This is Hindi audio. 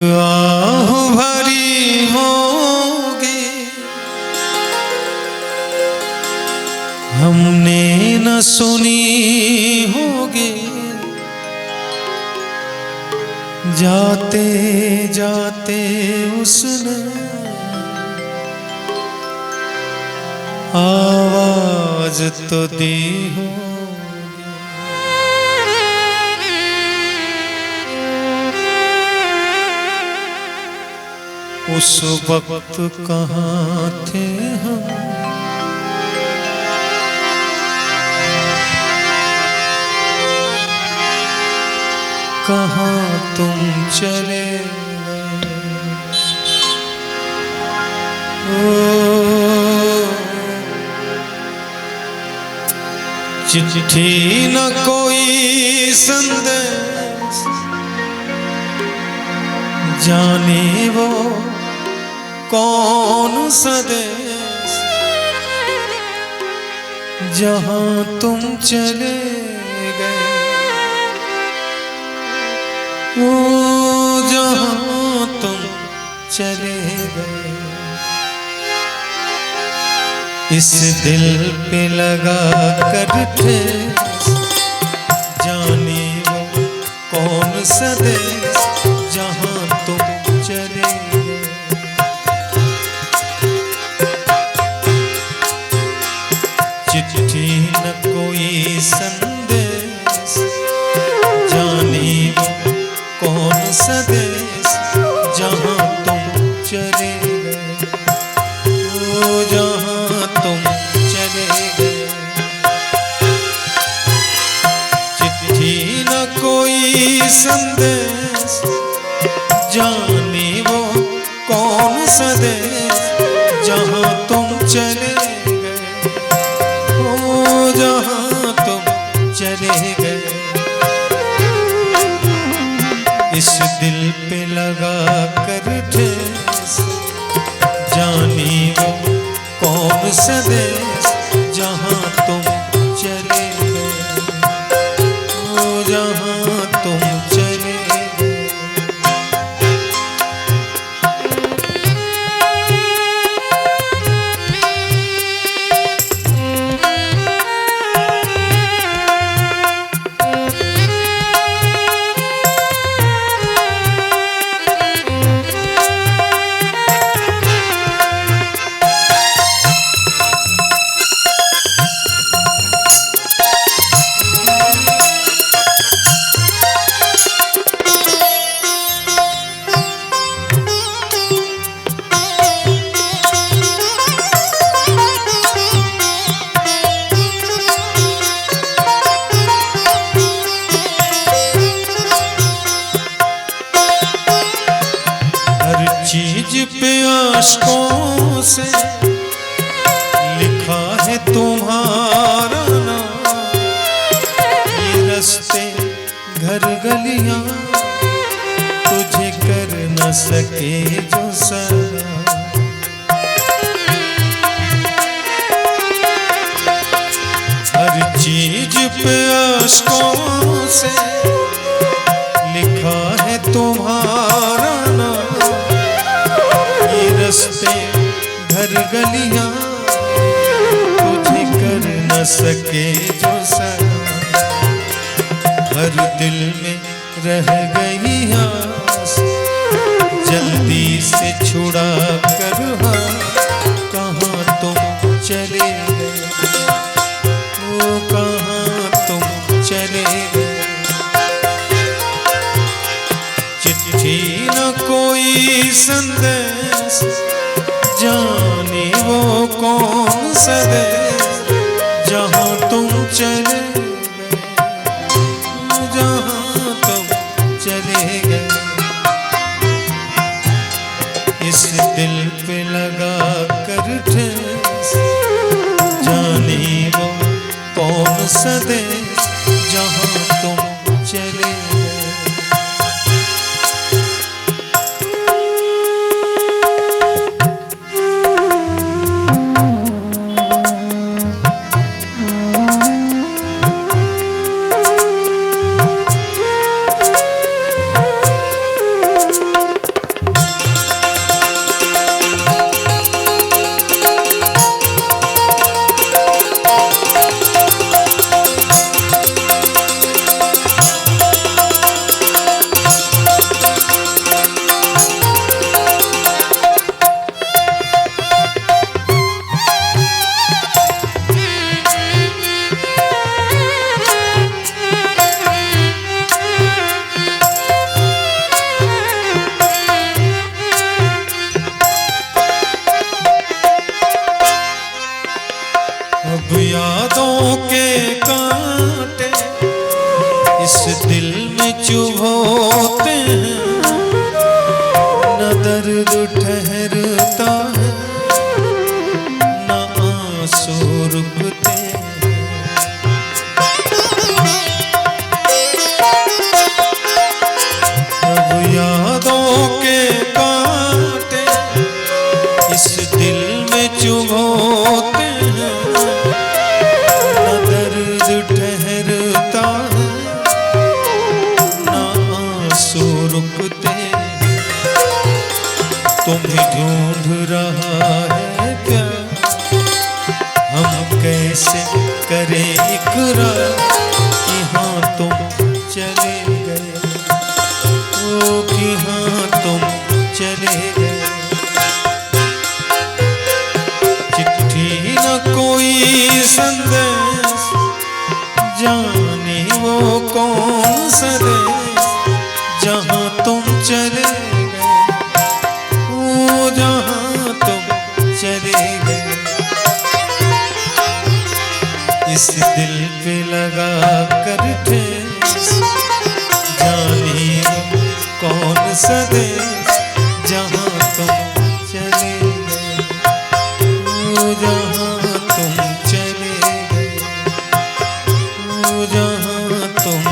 आह भरी होगी हमने न सुनी होगी, जाते जाते उसने आवाज तो दी हो। उस वक्त कहाँ थे हम, कहाँ तुम चले चिट्ठी न कोई संदेश, जाने वो कौन सा देश, जहाँ तुम चले गए, ओ जहाँ तुम चले गए। इस दिल पे लगा कर ठेस, जाने वो कौन सा देश, जहाँ तुम चले गए। चिट्ठी न कोई संदेश, जाने वो कौन सा देश, जहाँ तुम चले गए, ओ जहाँ तुम चले गए। चिट्ठी न कोई संदेश, जाने वो कौन सा देश, जहाँ तुम चले गए, ओ जहाँ तुम चले गए। इस दिल पे लगा कर ठेस, जाने वो कौन सा देश, जहाँ तुम चले गए, ओ जहाँ तुम चले गए। चीज पे आशकों से लिखा है तुम्हारा नाम, ये रास्ते घर गलियां तुझे कर न सके जो सलाम। हर चीज पे आशकों से लिखा है तुम्हारा नाम, रास्ते घर गलियां तुझे कर न सके जो सलाम। हर दिल में रह गई आस, जल्दी से छुड़ा कर हाथ, कहाँ तुम चले गए, ओ कहाँ तुम चले गए। चिट्ठी न कोई संदेश, जाने वो कौन सा देश, जहाँ तुम चले गए, जहाँ तुम चले गए। इस दिल पे लगा कर ठेस, जाने वो कौन सा देश, जहाँ तुम चले गए। दर्द ठहरता है न आंसू रुकते। अब यादों के कांटे इस दिल में चुभोते हैं, न दर्द ठहरता है न आंसू रुकते। तुम्हें ढूंढ रहा है प्यार, हम कैसे करें इकरार कि हाँ तुम चले गए, ओ कि हाँ तुम चले गए। चिट्ठी न कोई संदेश, जाने वो कौन सा देश जहाँ तुम चले गए, ओ जहाँ तुम चले गए। इस दिल पे लगा कर ठेस, जाने वो कौन सा देश जहाँ तुम चले गए, ओ जहाँ तुम चले गए, ओ जहाँ तुम